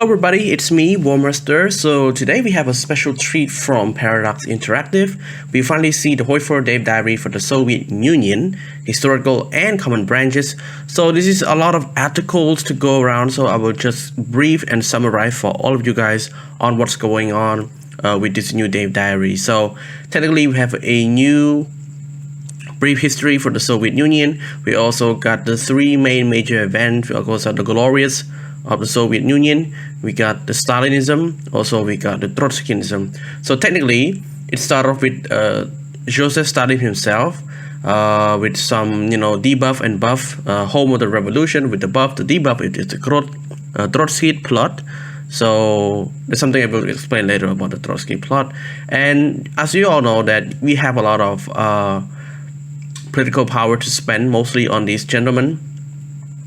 Everybody, it's me, Warmaster. So today we have a special treat from Paradox Interactive. We finally see the HOI4 Dave Diary for the Soviet Union, historical and common branches. So this is a lot of articles to go around, so I will just brief and summarize for all of you guys on what's going on with this new Dave Diary. So technically we have a new brief history for the Soviet Union. We also got the three main major events. We also got the glorious of the Soviet Union, we got the Stalinism, also we got the Trotskyianism. So technically it started off with Joseph Stalin himself, with some debuff and buff, home of the revolution. With the buff, the debuff, it is the Trotsky plot. So there's something I will explain later about the Trotsky plot. And as you all know that we have a lot of political power to spend, mostly on these gentlemen: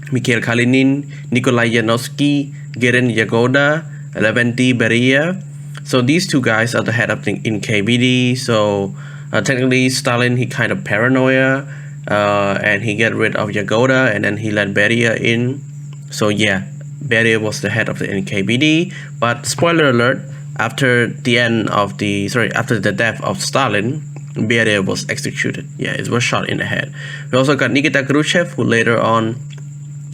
Mikhail Kalinin, Nikolai Yanovsky, Geren Yagoda, Leventi Beria. So these two guys are the head of the NKVD. So technically Stalin, he kind of paranoia, and he get rid of Yagoda, and then he let Beria in. So yeah, Beria was the head of the NKVD. But spoiler alert, after the death of Stalin, Beria was executed. Yeah, it was shot in the head. We also got Nikita Khrushchev, who later on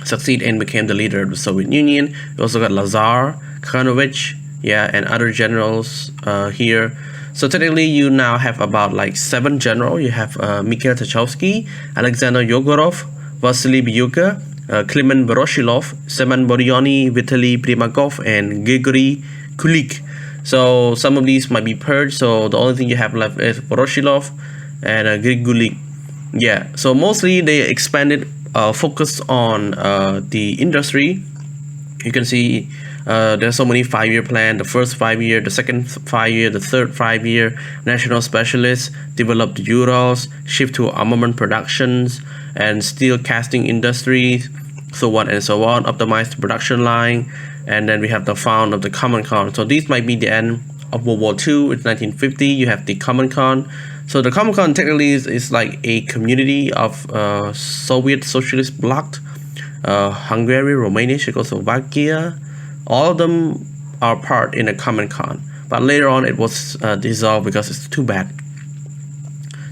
succeeded and became the leader of the Soviet Union. We also got Lazar Kakanovich, and other generals here. So technically you now have about like 7 generals. You have Mikhail Tucholsky, Alexander Yegorov, Vasily Byuka, Clement Voroshilov, Semen Borioni, Vitaly Primakov, and Grigory Kulik. So some of these might be purged, so the only thing you have left is Voroshilov and Grigory. Yeah, so mostly they expanded, focus on the industry. You can see there's so many 5-year plan: the first 5-year, the second 5-year, the third 5-year. National specialists develop the Urals, shift to armament productions and steel casting industries, so on and so on, optimize the production line. And then we have the found of the Comecon. So these might be the end of World War II. It's 1950. You have the Comecon. So the Comecon technically is like a community of Soviet socialist bloc, Hungary, Romania, Czechoslovakia. All of them are part in the Comecon. But later on it was dissolved because it's too bad.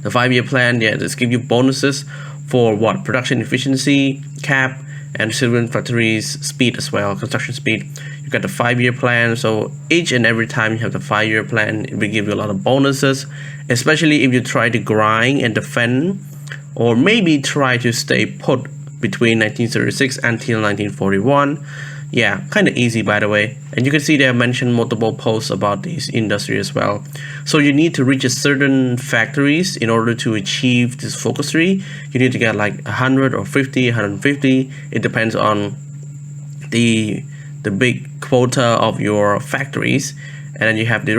The 5-year plan, just give you bonuses for what? Production efficiency, cap, and civilian factories speed as well, construction speed. You got the 5-year plan, so each and every time you have the 5-year plan, it will give you a lot of bonuses, especially if you try to grind and defend, or maybe try to stay put between 1936 until 1941. Yeah, kind of easy, by the way. And you can see they have mentioned multiple posts about this industry as well. So you need to reach a certain factories in order to achieve this focus tree. You need to get like 100 or 50, 150. It depends on the big quota of your factories. And then you have the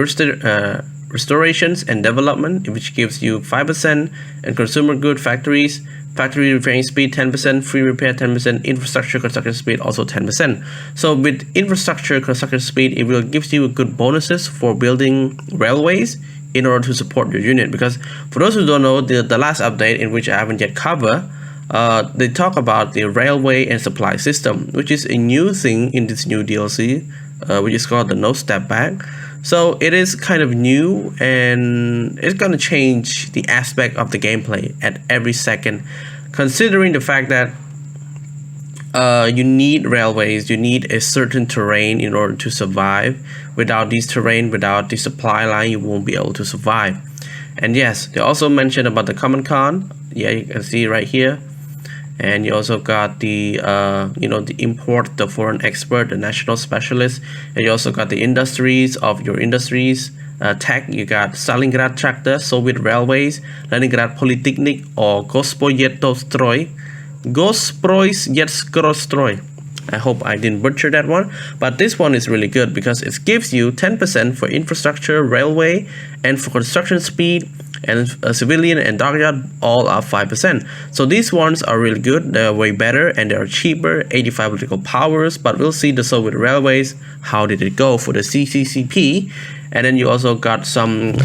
restorations and development, which gives you 5%, and consumer good factories, factory repairing speed 10%, free repair 10%, infrastructure construction speed also 10%. So with infrastructure construction speed, it will give you good bonuses for building railways in order to support your unit. Because for those who don't know, the last update, in which I haven't yet covered, they talk about the railway and supply system, which is a new thing in this new DLC, which is called the No Step Back. So it is kind of new, and it's going to change the aspect of the gameplay at every second, considering the fact that you need railways, you need a certain terrain in order to survive. Without this terrain, without the supply line, you won't be able to survive. And yes, they also mentioned about the Comecon. Yeah, you can see right here. And you also got the the import, the foreign expert, the national specialist. And you also got the industries of your industries. Tech, you got Stalingrad Tractor, Soviet Railways, Leningrad Polytechnic, or Gospodyetostroy. Gospodyetostroy. I hope I didn't butcher that one, but this one is really good because it gives you 10% for infrastructure, railway, and for construction speed, and civilian and dockyard all are 5%. So these ones are really good. They're way better and they're cheaper, 85 political powers. But we'll see the Soviet railways, how did it go for the CCCP. And then you also got some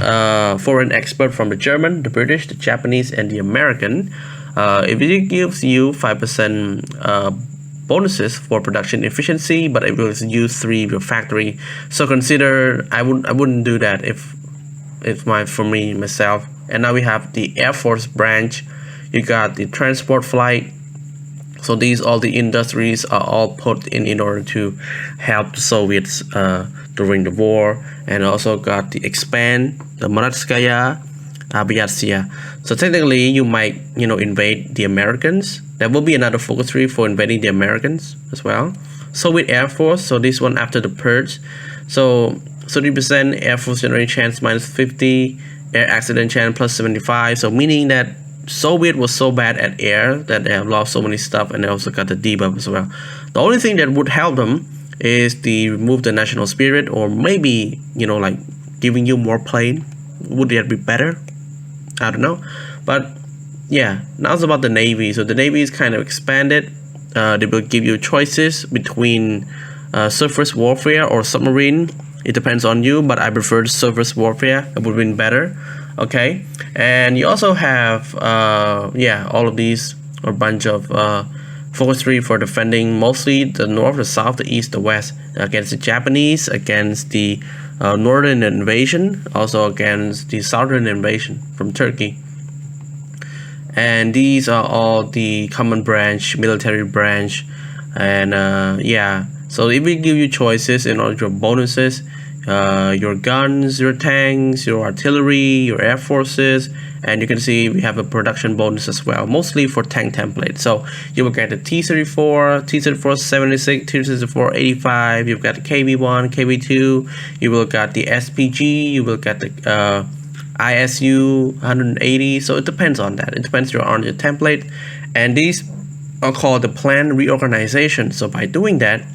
foreign expert from the German, the British, the Japanese, and the American. If it gives you 5% bonuses for production efficiency, but it will use 3 your factory. So consider I wouldn't do that if it's for me myself. And now we have the Air Force branch. You got the transport flight. So these all the industries are all put in order to help the Soviets during the war. And also got the expand, the Moratskaya, Aviasia. So technically you might invade the Americans. That will be another focus tree for invading the Americans as well. Soviet Air Force, so this one after the purge. So 30% Air Force generation chance minus 50, air accident chance plus 75. So meaning that Soviet was so bad at air that they have lost so many stuff, and they also got the debuff as well. The only thing that would help them is to remove the national spirit, or maybe like giving you more plane. Would that be better? I don't know. But yeah, now it's about the Navy. So the Navy is kind of expanded. They will give you choices between surface warfare or submarine. It depends on you, but I prefer the surface warfare. It would have been better. Okay, and you also have all of these, a bunch of focus tree for defending mostly the north, the south, the east, the west, against the Japanese, against the northern invasion, also against the southern invasion from Turkey. And these are all the common branch, military branch, and so it will give you choices in all your bonuses, your guns, your tanks, your artillery, your air forces, and you can see we have a production bonus as well, mostly for tank templates. So you will get the T-34, T-34 76, T-34 85, you've got the KV-1, KV-2, you will got the SPG, you will get the ISU 180. So it depends on that. It depends on your template, and these are called the plan reorganization. So by doing that,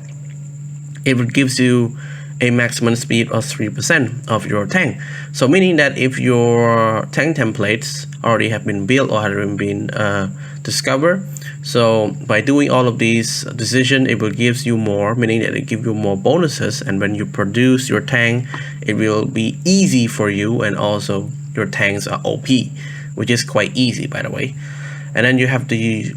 it gives you a maximum speed of 3% of your tank. So meaning that if your tank templates already have been built or have been discovered, so by doing all of these decisions, it will give you more, meaning that it gives you more bonuses. And when you produce your tank, it will be easy for you, and also your tanks are OP, which is quite easy, by the way. And then you have the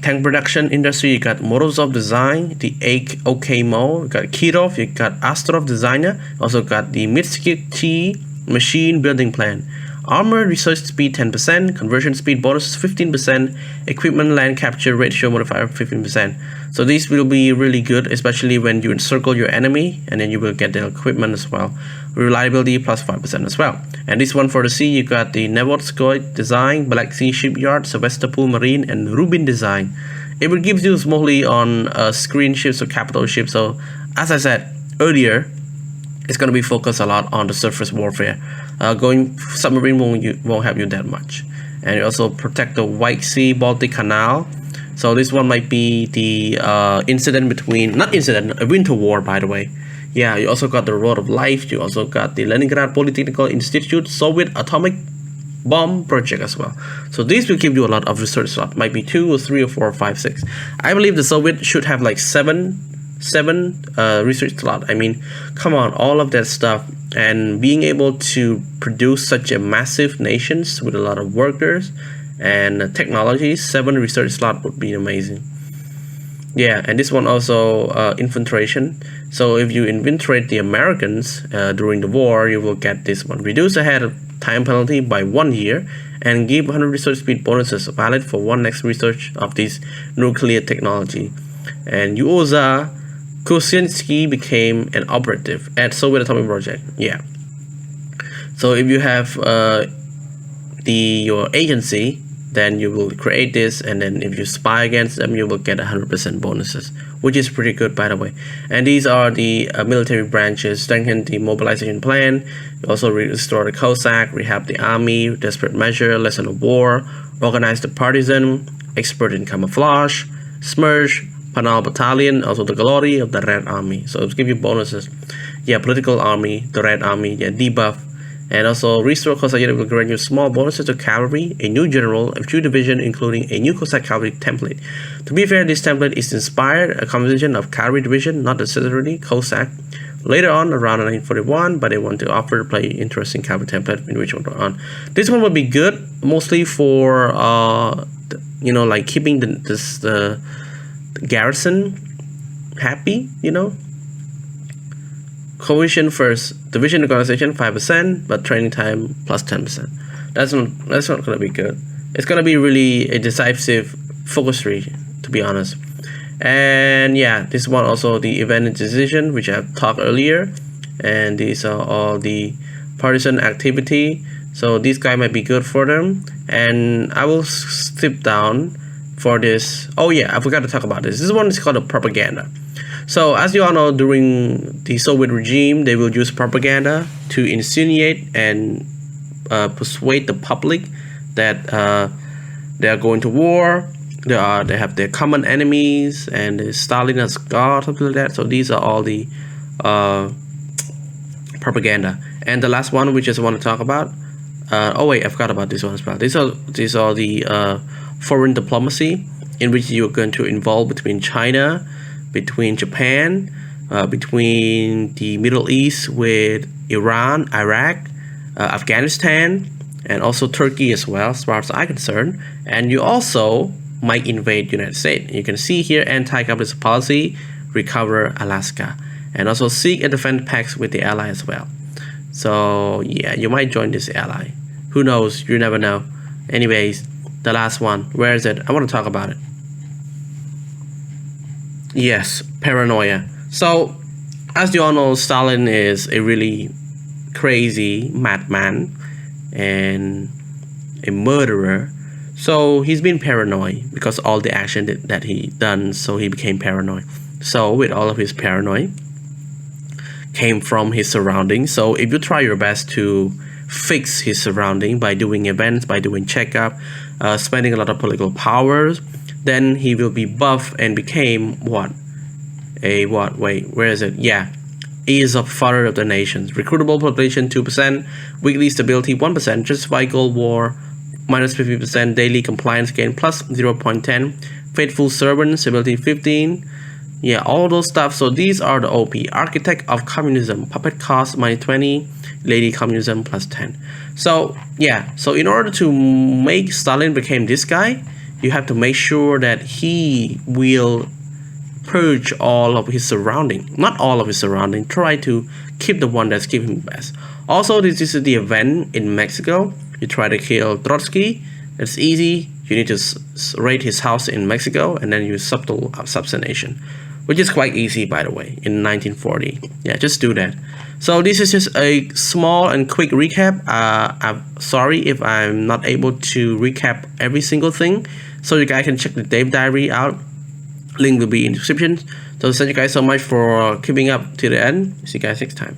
tank production industry. You got Morozov Design, the OKMO, you got Kirov, you got Astrov Designer, also got the Mitsubishi Machine Building Plan. Armor research speed 10%, conversion speed bonus 15%, equipment land capture ratio modifier 15%. So these will be really good, especially when you encircle your enemy, and then you will get the equipment as well. Reliability plus 5% as well. And this one for the sea, you got the Nevodskoy Design, Black Sea Shipyard, Sevastopol Marine, and Rubin Design. It will give you mostly on screen ships or capital ships. So as I said earlier, it's going to be focused a lot on the surface warfare. Going submarine won't help you that much. And you also protect the White Sea Baltic Canal. So this one might be the incident between, not incident, a winter war, by the way. Yeah, you also got the Road of Life. You also got the Leningrad Polytechnical Institute Soviet Atomic Bomb Project as well. So these will give you a lot of research slot. Might be 2 or 3 or 4 or 5, 6. I believe the Soviet should have like seven research slot. I mean, come on, all of that stuff, and being able to produce such a massive nations with a lot of workers and technology, 7 research slot would be amazing. Yeah, and this one also infiltration. So if you infiltrate the Americans during the war, you will get this one. Reduce ahead of time penalty by 1 year, and give 100 research speed bonuses valid for 1 next research of this nuclear technology. And Yuoza Kuczynski became an operative at Soviet Atomic Project. Yeah. So if you have your agency, then you will create this, and then if you spy against them, you will get 100% bonuses, which is pretty good, by the way. And these are the military branches: strengthen the mobilization plan, also restore the Cossack, rehab the army, desperate measure, lesson of war, organize the partisan, expert in camouflage, Smersh, Panal Battalion, also the glory of the Red Army. So it'll give you bonuses. Yeah, political army, the Red Army, yeah, debuff. And also restore Cossack unit will grant you small bonuses to cavalry, a new general, a few division, including a new Cossack cavalry template. To be fair, this template is inspired a combination of cavalry division, not necessarily Cossack. Later on, around 1941, but they want to offer to play interesting cavalry template in which one on. This one would be good, mostly for like keeping the garrison happy, you know. Cohesion first, division organization 5%, but training time plus 10%. That's not gonna be good. It's gonna be really a decisive focus tree, to be honest. And yeah, this one also the event decision, which I've talked earlier, and these are all the partisan activity. So this guy might be good for them. And I will skip down for this. Oh yeah, I forgot to talk about this. This one is called a propaganda. So as you all know, during the Soviet regime, they will use propaganda to insinuate and persuade the public that they are going to war. They have their common enemies, and Stalin as God, something like that. So these are all the propaganda. And the last one we just want to talk about. Oh wait, I forgot about this one as well. These are the foreign diplomacy, in which you're going to involve between China, between Japan, between the Middle East with Iran, Iraq, Afghanistan, and also Turkey as well, as far as I'm concerned. And you also might invade United States. You can see here anti-capitalist policy, recover Alaska, and also seek a defense pact with the ally as well. So yeah, you might join this ally. Who knows? You never know. Anyways, the last one. Where is it? I want to talk about it. Yes, paranoia. So as you all know, Stalin is a really crazy madman and a murderer. So he's been paranoid because all the action that he done, so he became paranoid. So with all of his paranoia came from his surroundings. So if you try your best to fix his surrounding by doing events, by doing checkup, spending a lot of political powers, then he will be buff and became what? Wait, where is it? Yeah, is a father of the nations. Recruitable population 2%, weekly stability 1%, justified gold war minus 50%, daily compliance gain plus 0.10, faithful servant stability 15. Yeah, all those stuff. So these are the OP. Architect of communism, puppet cost minus 20, lady communism plus 10. So yeah, so in order to make Stalin become this guy, you have to make sure that he will purge all of his surrounding. Not all of his surrounding. Try to keep the one that's keeping him best. Also, this is the event in Mexico. You try to kill Trotsky. It's easy. You need to raid his house in Mexico, and then you subtle assassination, which is quite easy, by the way, in 1940. Yeah, just do that. So this is just a small and quick recap. I'm sorry if I'm not able to recap every single thing. So you guys can check the Dave Diary out. Link will be in the description. So thank you guys so much for keeping up to the end. See you guys next time.